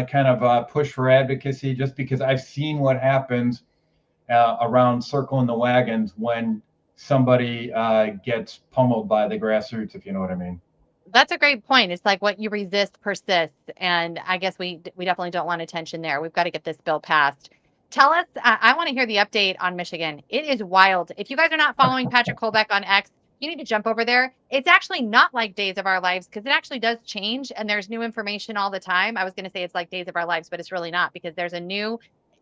kind of push for advocacy, just because I've seen what happens around circling the wagons when somebody gets pummeled by the grassroots, if you know what I mean. That's a great point. It's like what you resist persists, and I guess we definitely don't want attention there. We've got to get this bill passed. Tell us, I want to hear the update on Michigan. It is wild. If you guys are not following Patrick Colbeck on X, you need to jump over there. It's actually not like Days of Our Lives because it actually does change and there's new information all the time. I was going to say it's like Days of Our Lives, but it's really not because there's a new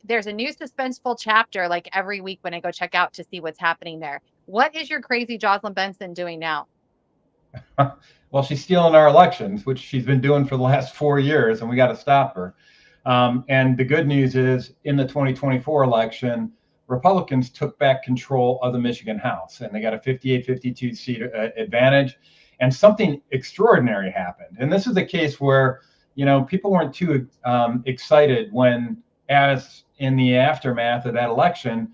suspenseful chapter like every week when I go check out to see what's happening there. What is your crazy Jocelyn Benson doing now? Well, she's stealing our elections, which she's been doing for the last 4 years, and we got to stop her. And the good news is, in the 2024 election, Republicans took back control of the Michigan House, and they got a 58-52 seat advantage. And something extraordinary happened. And this is a case where, people weren't too excited when, as in the aftermath of that election,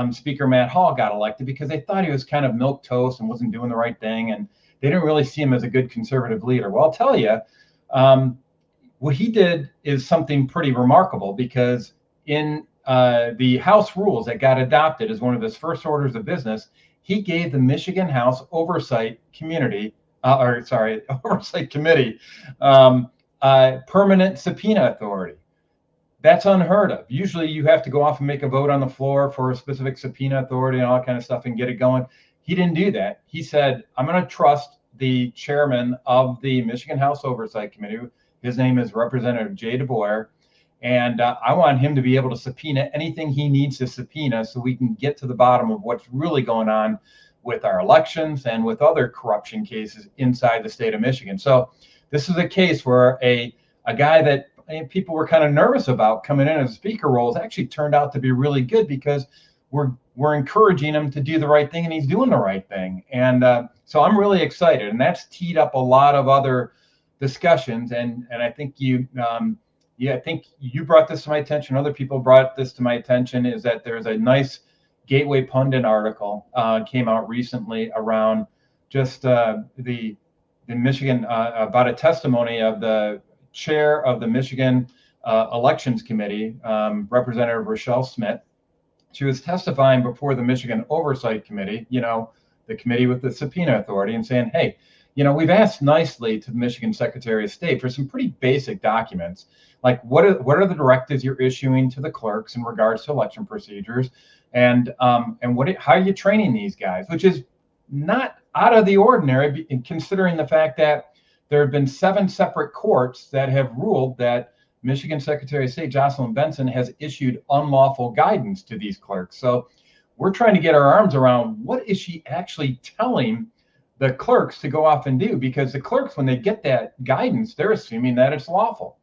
Speaker Matt Hall got elected, because they thought he was kind of milquetoast and wasn't doing the right thing. And they didn't really see him as a good conservative leader. Well, I'll tell you, what he did is something pretty remarkable, because in the House rules that got adopted as one of his first orders of business, he gave the Michigan House Oversight Committee permanent subpoena authority. That's unheard of. Usually you have to go off and make a vote on the floor for a specific subpoena authority and all that kind of stuff and get it going. He didn't do that. He said, I'm going to trust the chairman of the Michigan House Oversight Committee. His name is Representative Jay DeBoer. And I want him to be able to subpoena anything he needs to subpoena so we can get to the bottom of what's really going on with our elections and with other corruption cases inside the state of Michigan. So this is a case where a guy that people were kind of nervous about coming in as a speaker role has actually turned out to be really good, because we're encouraging him to do the right thing, and he's doing the right thing. And so I'm really excited, and that's teed up a lot of other discussions. And I think I think you brought this to my attention. Other people brought this to my attention, is that there's a nice Gateway Pundit article came out recently around just the Michigan about a testimony of the chair of the Michigan Elections Committee, Representative Rochelle Smith. She was testifying before the Michigan Oversight Committee, the committee with the subpoena authority, and saying, hey, we've asked nicely to the Michigan Secretary of State for some pretty basic documents, like what are the directives you're issuing to the clerks in regards to election procedures, and how are you training these guys, which is not out of the ordinary, considering the fact that there have been 7 separate courts that have ruled that Michigan Secretary of State Jocelyn Benson has issued unlawful guidance to these clerks. So we're trying to get our arms around what is she actually telling the clerks to go off and do, because the clerks, when they get that guidance, they're assuming that it's lawful.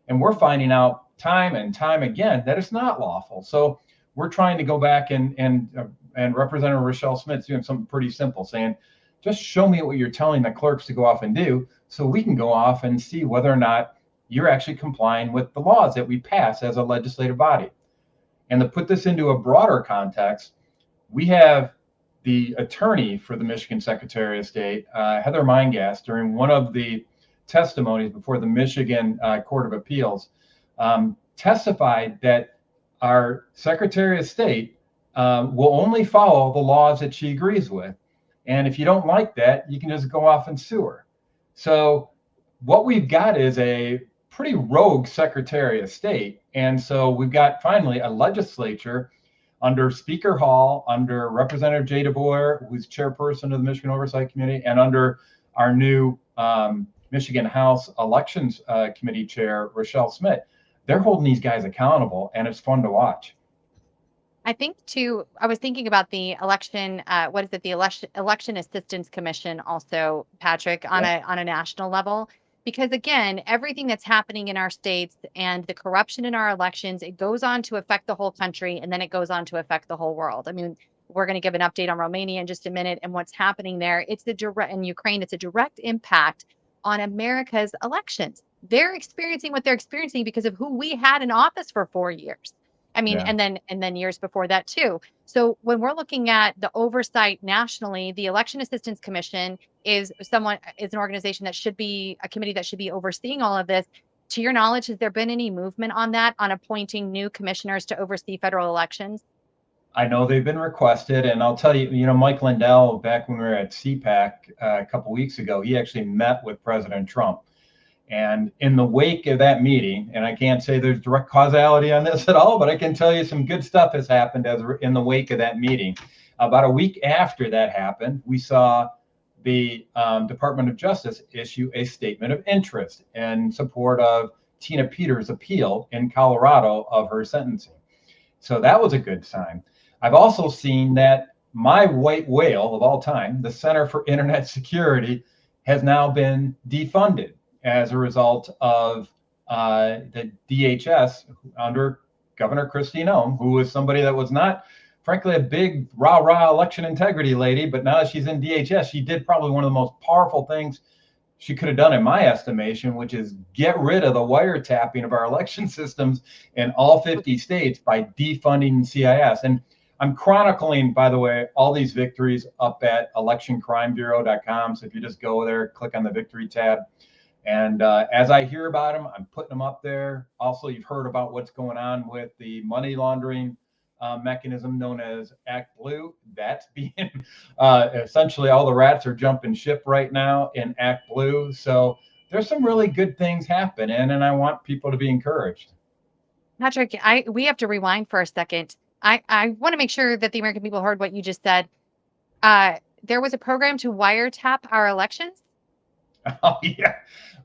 And we're finding out time and time again that it's not lawful. So we're trying to go back and Representative Rochelle Smith's doing something pretty simple, saying, just show me what you're telling the clerks to go off and do, so we can go off and see whether or not you're actually complying with the laws that we pass as a legislative body. And to put this into a broader context, we have the attorney for the Michigan Secretary of State, Heather Meingast, during one of the testimonies before the Michigan Court of Appeals, testified that our Secretary of State will only follow the laws that she agrees with. And if you don't like that, you can just go off and sue her. So what we've got is a pretty rogue Secretary of State. And so we've got finally a legislature under Speaker Hall, under Representative Jay DeBoer, who's chairperson of the Michigan Oversight Committee, and under our new Michigan House Elections Committee chair, Rochelle Smith. They're holding these guys accountable, and it's fun to watch. I think too, I was thinking about the election, the Election Assistance Commission also, Patrick, on a national level, because again, everything that's happening in our states and the corruption in our elections, it goes on to affect the whole country, and then it goes on to affect the whole world. I mean, we're going to give an update on Romania in just a minute and what's happening there. In Ukraine, it's a direct impact on America's elections. They're experiencing what they're experiencing because of who we had in office for 4 years. I mean, and then years before that too. So when we're looking at the oversight nationally, the Election Assistance Commission is an organization that should be a committee that should be overseeing all of this. To your knowledge, has there been any movement on that, on appointing new commissioners to oversee federal elections? I know they've been requested, and I'll tell you, Mike Lindell, back when we were at CPAC a couple weeks ago, he actually met with President Trump. And in the wake of that meeting, and I can't say there's direct causality on this at all, but I can tell you some good stuff has happened in the wake of that meeting. About a week after that happened, we saw the Department of Justice issue a statement of interest in support of Tina Peters' appeal in Colorado of her sentencing. So that was a good sign. I've also seen that my white whale of all time, the Center for Internet Security, has now been defunded as a result of the DHS under Governor Kristi Noem, who was somebody that was not, frankly, a big rah-rah election integrity lady, but now that she's in DHS, she did probably one of the most powerful things she could have done, in my estimation, which is get rid of the wiretapping of our election systems in all 50 states by defunding CIS. And I'm chronicling, by the way, all these victories up at electioncrimebureau.com. So if you just go there, click on the victory tab. And as I hear about them, I'm putting them up there. Also, you've heard about what's going on with the money laundering mechanism known as Act Blue. That's being essentially all the rats are jumping ship right now in Act Blue. So there's some really good things happening, and I want people to be encouraged. Patrick, we have to rewind for a second. I want to make sure that the American people heard what you just said. There was a program to wiretap our elections? Oh, yeah.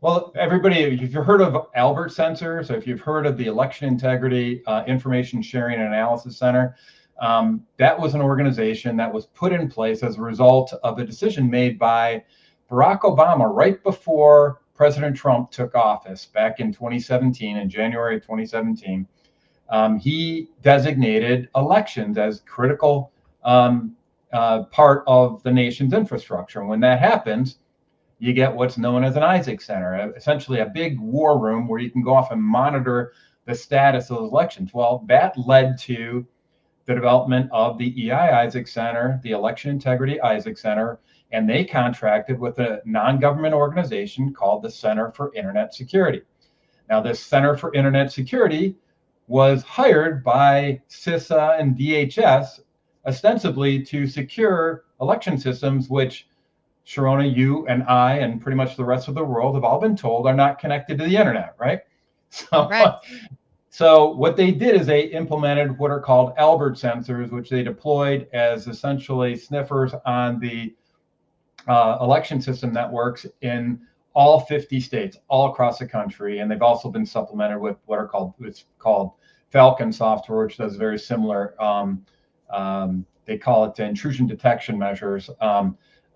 Well, everybody, if you've heard of Albert sensors, or if you've heard of the Election Integrity Information Sharing and Analysis Center, that was an organization that was put in place as a result of a decision made by Barack Obama right before President Trump took office back in 2017, in January of 2017. He designated elections as critical part of the nation's infrastructure. And when that happens, you get what's known as an Isaac Center, essentially a big war room where you can go off and monitor the status of those elections. Well, that led to the development of the EI Isaac Center, the Election Integrity Isaac Center, and they contracted with a non-government organization called the Center for Internet Security. Now, this Center for Internet Security was hired by CISA and DHS ostensibly to secure election systems, which Sherronna, you and I, and pretty much the rest of the world have all been told are not connected to the internet, right? So, Right. So what they did is they implemented what are called Albert sensors, which they deployed as essentially sniffers on the election system networks in all 50 states, all across the country. And they've also been supplemented with what are called Falcon software, which does very similar. They call it intrusion detection measures.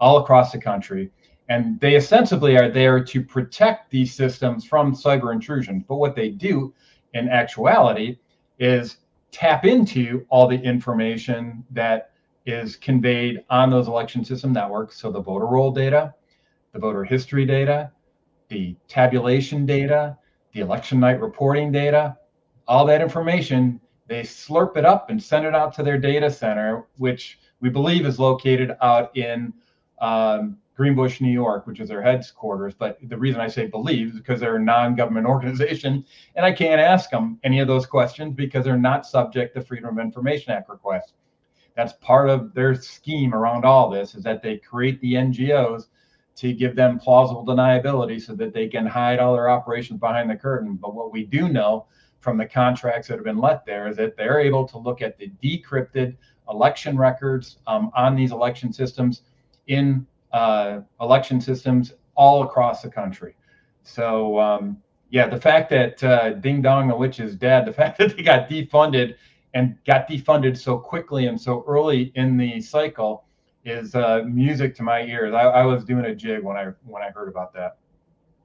All across the country. And they ostensibly are there to protect these systems from cyber intrusion. But what they do in actuality is tap into all the information that is conveyed on those election system networks. So the voter roll data, the voter history data, the tabulation data, the election night reporting data, all that information, they slurp it up and send it out to their data center, which we believe is located out in Greenbush, New York, which is their headquarters. But the reason I say believe is because they're a non-government organization, and I can't ask them any of those questions because they're not subject to Freedom of Information Act requests. That's part of their scheme around all this, is that they create the NGOs to give them plausible deniability so that they can hide all their operations behind the curtain. But what we do know from the contracts that have been let there is that they're able to look at the decrypted election records on these election systems in election systems all across the country. So, yeah, the fact that Ding Dong the Witch is dead, the fact that they got defunded and got defunded so quickly and so early in the cycle is music to my ears. I was doing a jig when I heard about that.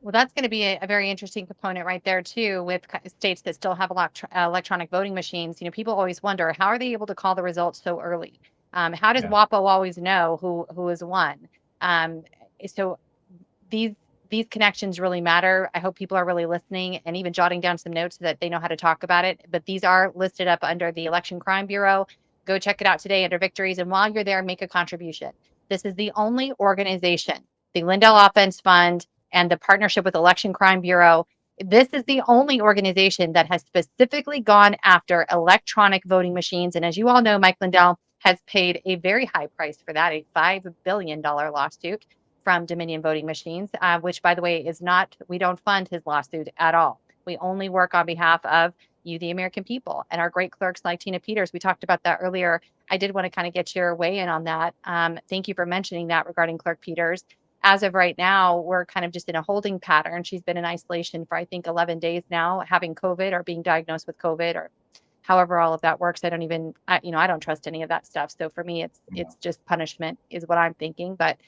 Well, that's going to be a very interesting component right there too, with states that still have electronic voting machines. People always wonder, how are they able to call the results so early? How does WAPO always know who has won? So these connections really matter. I hope people are really listening and even jotting down some notes so that they know how to talk about it. But these are listed up under the Election Crime Bureau. Go check it out today under Victories. And while you're there, make a contribution. This is the only organization, the Lindell Offense Fund and the partnership with Election Crime Bureau, This is the only organization that has specifically gone after electronic voting machines. And as you all know, Mike Lindell has paid a very high price for that, a $5 billion lawsuit from Dominion Voting Machines, which, by the way, is not, we don't fund his lawsuit at all. We only work on behalf of you, the American people, and our great clerks like Tina Peters. We talked about that earlier. I did want to kind of get your weigh in on that. Thank you for mentioning that regarding Clerk Peters. As of right now, we're kind of just in a holding pattern. She's been in isolation for, I think, 11 days now, having COVID or being diagnosed with COVID or however all of that works. I don't even, I don't trust any of that stuff. So for me, it's just punishment is what I'm thinking. But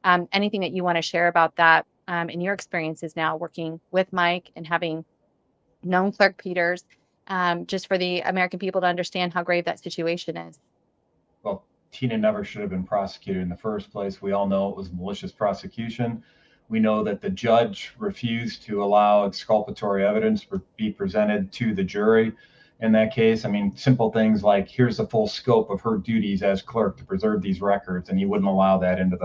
anything that you want to share about that in your experiences now working with Mike and having known Clerk Peters, just for the American people to understand how grave that situation is. Well, Tina never should have been prosecuted in the first place. We all know it was malicious prosecution. We know that the judge refused to allow exculpatory evidence to be presented to the jury in that case. I mean, simple things like, here's the full scope of her duties as clerk to preserve these records, and he wouldn't allow that into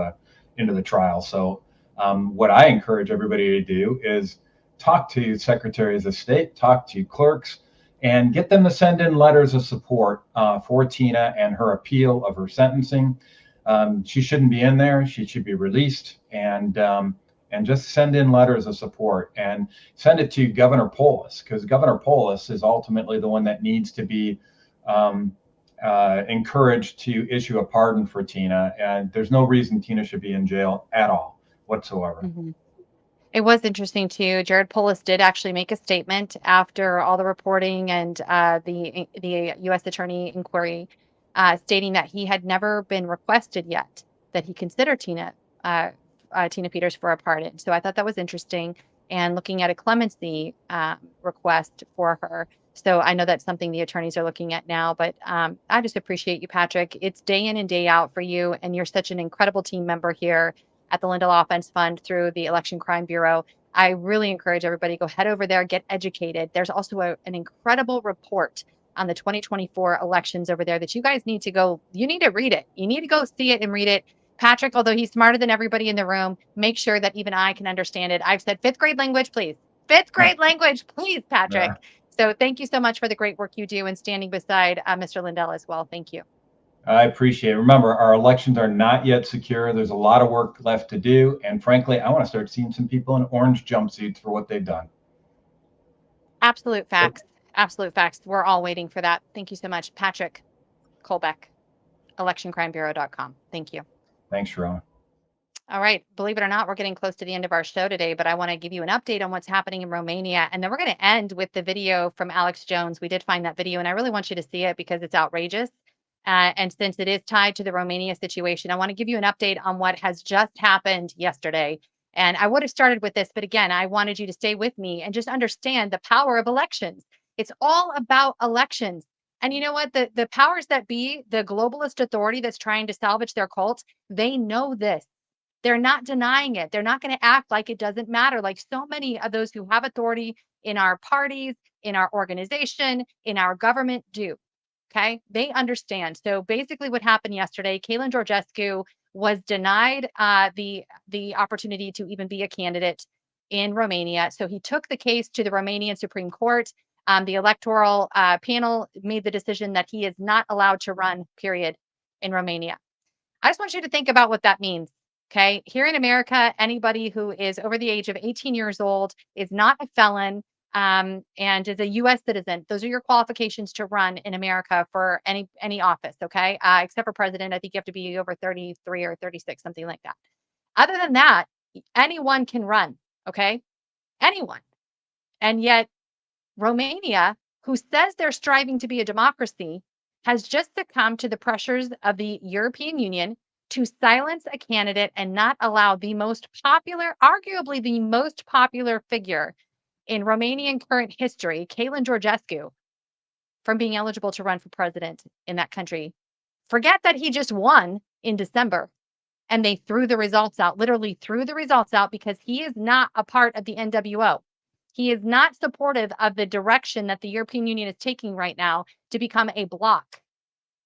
the trial. So what I encourage everybody to do is talk to secretaries of state, talk to clerks, and get them to send in letters of support for Tina and her appeal of her sentencing. She shouldn't be in there. She should be released, and just send in letters of support and send it to Governor Polis, because Governor Polis is ultimately the one that needs to be encouraged to issue a pardon for Tina. And there's no reason Tina should be in jail at all whatsoever. Mm-hmm. It was interesting too. Jared Polis did actually make a statement after all the reporting and the U.S. Attorney inquiry, stating that he had never been requested yet that he consider Tina Peters for a pardon. So I thought that was interesting, and looking at a clemency request for her. So I know that's something the attorneys are looking at now. But I just appreciate you, Patrick. It's day in and day out for you, and you're such an incredible team member here at the Lindell Offense Fund through the Election Crime Bureau. I really encourage everybody to go head over there, get educated. There's also an incredible report on the 2024 elections over there that you guys need to go, you need to read it. You need to go see it and read it. Patrick, although he's smarter than everybody in the room, make sure that even I can understand it. I've said fifth grade language, please. Fifth grade language, please, Patrick. Yeah. So thank you so much for the great work you do and standing beside Mr. Lindell as well. Thank you. I appreciate it. Remember, our elections are not yet secure. There's a lot of work left to do. And frankly, I want to start seeing some people in orange jumpsuits for what they've done. Absolute facts. Absolute facts. We're all waiting for that. Thank you so much, Patrick Colbeck, electioncrimebureau.com. Thank you. Thanks, Sherronna. All right. Believe it or not, we're getting close to the end of our show today, but I want to give you an update on what's happening in Romania. And then we're going to end with the video from Alex Jones. We did find that video, and I really want you to see it because it's outrageous. And since it is tied to the Romania situation, I want to give you an update on what has just happened yesterday. And I would have started with this, but again, I wanted you to stay with me and just understand the power of elections. It's all about elections. And you know what? The powers that be, the globalist authority that's trying to salvage their cults, they know this. They're not denying it. They're not going to act like it doesn't matter, like so many of those who have authority in our parties, in our organization, in our government do. Okay, they understand. So basically what happened yesterday, Caitlin Georgescu was denied the opportunity to even be a candidate in Romania. So he took the case to the Romanian Supreme Court. The electoral panel made the decision that he is not allowed to run, period, in Romania. I just want you to think about what that means. Okay, here in America, anybody who is over the age of 18 years old is not a felon. And is a U.S. citizen. Those are your qualifications to run in America for any office, okay? Except for president, I think you have to be over 33 or 36, something like that. Other than that, anyone can run, okay? Anyone. And yet, Romania, who says they're striving to be a democracy, has just succumbed to the pressures of the European Union to silence a candidate and not allow the most popular, arguably the most popular figure in Romanian current history, Caitlin Georgescu, from being eligible to run for president in that country. Forget that he just won in December and they threw the results out, literally threw the results out because he is not a part of the NWO. He is not supportive of the direction that the European Union is taking right now to become a bloc,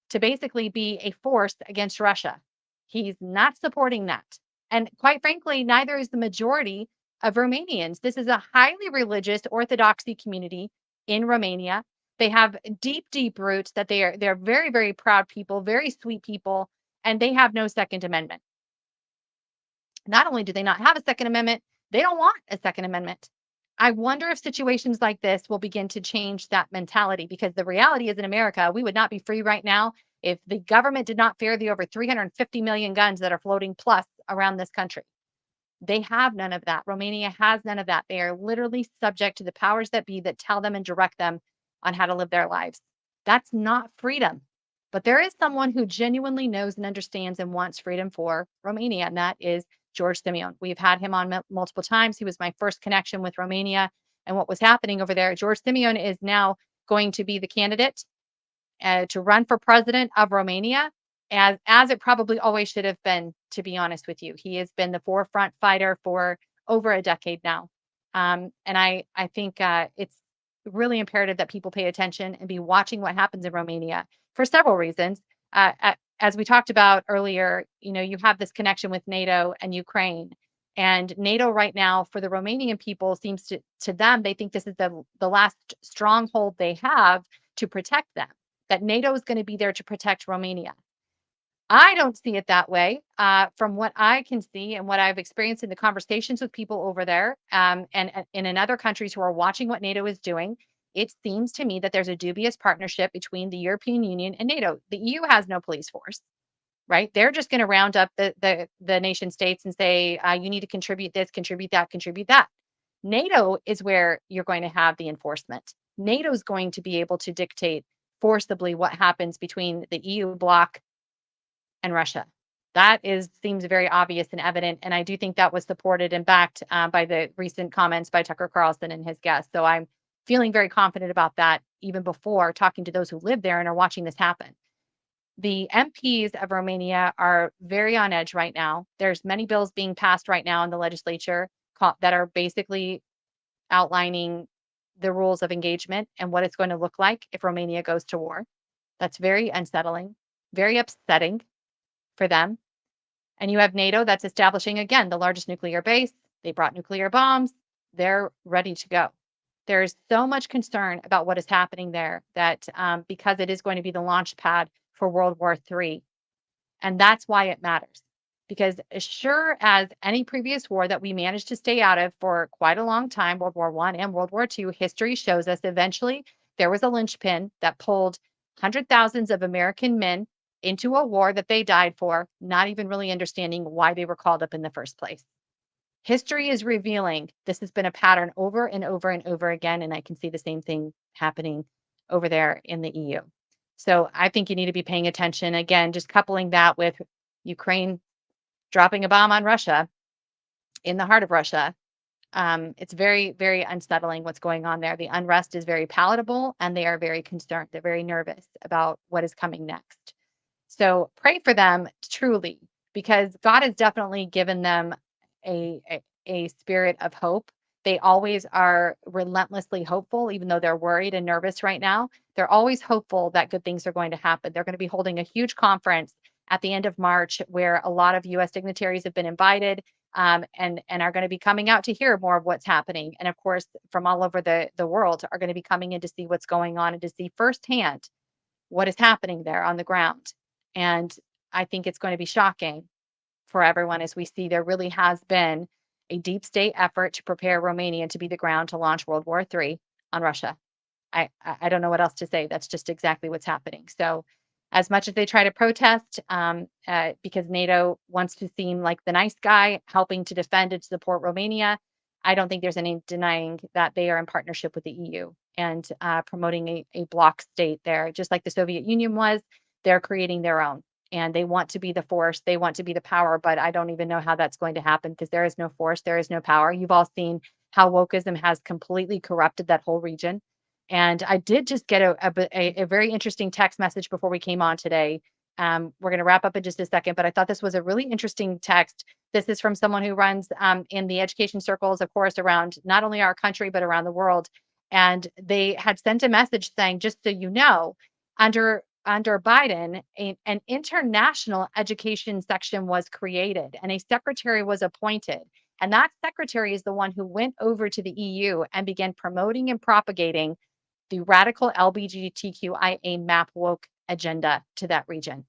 to basically be a force against Russia. He's not supporting that. And quite frankly, neither is the majority of Romanians. This is a highly religious Orthodoxy community in Romania. They have deep, deep roots that they're very, very proud people, very sweet people, and they have no Second Amendment. Not only do they not have a Second Amendment, they don't want a Second Amendment. I wonder if situations like this will begin to change that mentality, because the reality is in America, we would not be free right now if the government did not fear the over 350 million guns that are floating plus around this country. They have none of that. Romania has none of that. They are literally subject to the powers that be that tell them and direct them on how to live their lives. That's not freedom. But there is someone who genuinely knows and understands and wants freedom for Romania, and that is George Simeon. We've had him on multiple times. He was my first connection with Romania and what was happening over there. George Simeon is now going to be the candidate to run for president of Romania, as it probably always should have been, to be honest with you. He has been the forefront fighter for over a decade now. And I think it's really imperative that people pay attention and be watching what happens in Romania for several reasons. As we talked about earlier, you have this connection with NATO and Ukraine. And NATO right now, for the Romanian people, seems to them, they think this is the last stronghold they have to protect them, that NATO is going to be there to protect Romania. I don't see it that way. From what I can see and what I've experienced in the conversations with people over there, and in other countries who are watching what NATO is doing, it seems to me that there's a dubious partnership between the European Union and NATO. The EU has no police force, right? They're just going to round up the nation states and say, you need to contribute this, contribute that, contribute that. NATO is where you're going to have the enforcement. NATO is going to be able to dictate forcibly what happens between the EU bloc and Russia. That seems very obvious and evident, and I do think that was supported and backed by the recent comments by Tucker Carlson and his guests. So I'm feeling very confident about that, even before talking to those who live there and are watching this happen. The MPs of Romania are very on edge right now. There's many bills being passed right now in the legislature that are basically outlining the rules of engagement and what it's going to look like if Romania goes to war. That's very unsettling, very upsetting for them. And you have NATO that's establishing, again, the largest nuclear base. They brought nuclear bombs. They're ready to go. There's so much concern about what is happening there that because it is going to be the launch pad for World War III. And that's why it matters. Because as sure as any previous war that we managed to stay out of for quite a long time, World War I and World War II, history shows us eventually there was a linchpin that pulled hundreds of thousands of American men into a war that they died for, not even really understanding why they were called up in the first place. History is revealing this has been a pattern over and over and over again, and I can see the same thing happening over there in the EU. So I think you need to be paying attention. Again, just coupling that with Ukraine dropping a bomb on Russia in the heart of Russia. It's very, very unsettling what's going on there. The unrest is very palatable, and they are very concerned. They're very nervous about what is coming next. So pray for them truly, because God has definitely given them a spirit of hope. They always are relentlessly hopeful, even though they're worried and nervous right now. They're always hopeful that good things are going to happen. They're going to be holding a huge conference at the end of March where a lot of U.S. dignitaries have been invited and are going to be coming out to hear more of what's happening. And of course, from all over the world are going to be coming in to see what's going on and to see firsthand what is happening there on the ground. And I think it's going to be shocking for everyone as we see there really has been a deep state effort to prepare Romania to be the ground to launch World War III on Russia. I don't know what else to say. That's just exactly what's happening. So as much as they try to protest, because NATO wants to seem like the nice guy helping to defend and support Romania, I don't think there's any denying that they are in partnership with the EU and promoting a bloc state there, just like the Soviet Union was. They're creating their own, and they want to be the force. They want to be the power, but I don't even know how that's going to happen because there is no force. There is no power. You've all seen how wokeism has completely corrupted that whole region. And I did just get a very interesting text message before we came on today. We're going to wrap up in just a second, but I thought this was a really interesting text. This is from someone who runs in the education circles, of course, around not only our country, but around the world. And they had sent a message saying, just so you know, under Biden, an international education section was created and a secretary was appointed. And that secretary is the one who went over to the EU and began promoting and propagating the radical LGBTQIA map woke agenda to that region.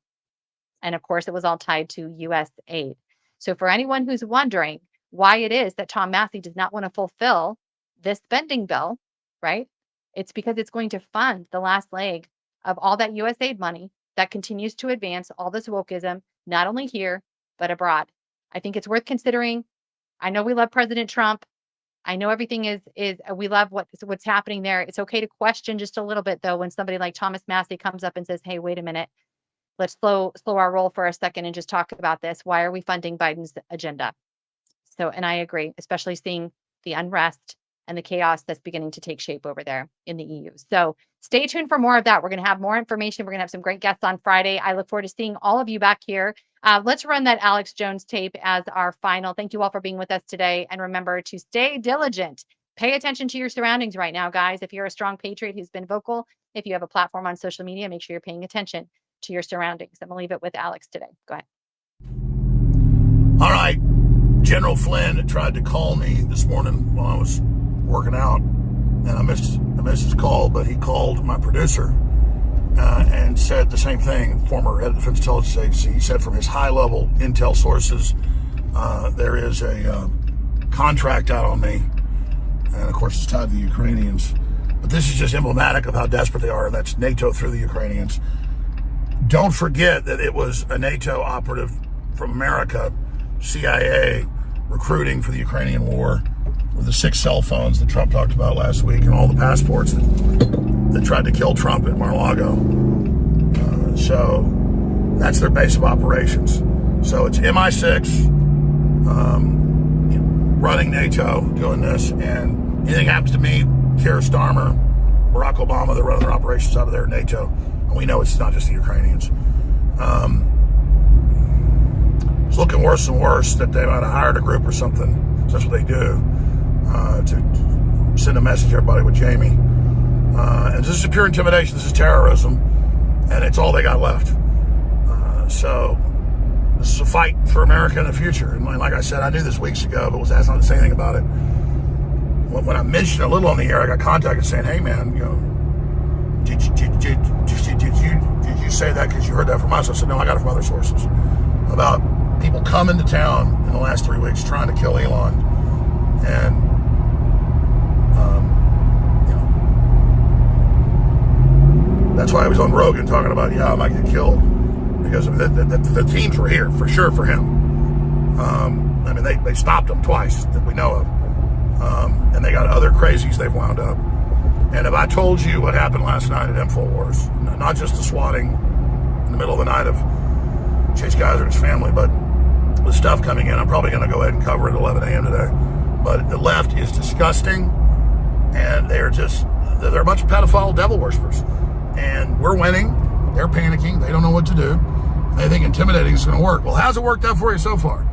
And of course, it was all tied to US aid. So for anyone who's wondering why it is that Tom Massey does not want to fulfill this spending bill, right? It's because it's going to fund the last leg of all that US aid money that continues to advance all this wokeism, not only here, but abroad. I think it's worth considering. I know we love President Trump. I know everything is we love what's happening there. It's okay to question just a little bit though when somebody like Thomas Massey comes up and says, "Hey, wait a minute. Let's slow our roll for a second and just talk about this. Why are we funding Biden's agenda?" So, and I agree, especially seeing the unrest and the chaos that's beginning to take shape over there in the EU. So stay tuned for more of that. We're going to have more information. We're going to have some great guests on Friday. I look forward to seeing all of you back here. Let's run that Alex Jones tape as our final. Thank you all for being with us today. And remember to stay diligent. Pay attention to your surroundings right now, guys. If you're a strong patriot who's been vocal, if you have a platform on social media, make sure you're paying attention to your surroundings. I'm going to leave it with Alex today. Go ahead. All right. General Flynn tried to call me this morning while I was working out, and I missed his call, but he called my producer and said the same thing, former head of the Defense Intelligence Agency. He said from his high-level intel sources, there is a contract out on me, and of course it's tied to the Ukrainians. But this is just emblematic of how desperate they are, and that's NATO through the Ukrainians. Don't forget that it was a NATO operative from America, CIA, recruiting for the Ukrainian war with the 6 cell phones that Trump talked about last week and all the passports that tried to kill Trump at Mar-a-Lago. So that's their base of operations. So it's MI6 running NATO, doing this, and anything happens to me, Keir Starmer, Barack Obama, they're running their operations out of there, NATO. And we know it's not just the Ukrainians. It's looking worse and worse that they might have hired a group or something. So that's what they do, to send a message to everybody with Jamie. And this is pure intimidation. This is terrorism. And it's all they got left. So this is a fight for America in the future. And like I said, I knew this weeks ago, but was asked not to say anything about it. When I mentioned a little on the air, I got contacted saying, "Hey man, did you say that because you heard that from us?" I said, "No, I got it from other sources." About people coming to town in the last 3 weeks trying to kill Elon. And, that's why I was on Rogan talking about, I might get killed. Because the teams were here, for sure, for him. I mean, they stopped him twice that we know of. And they got other crazies they've wound up. And if I told you what happened last night at InfoWars, not just the swatting in the middle of the night of Chase Geiser and his family, but the stuff coming in, I'm probably going to go ahead and cover it at 11 a.m. today. But the left is disgusting, and they're a bunch of pedophile devil worshippers. And we're winning. They're panicking. They don't know what to do. They think intimidating is going to work. Well, how's it worked out for you so far?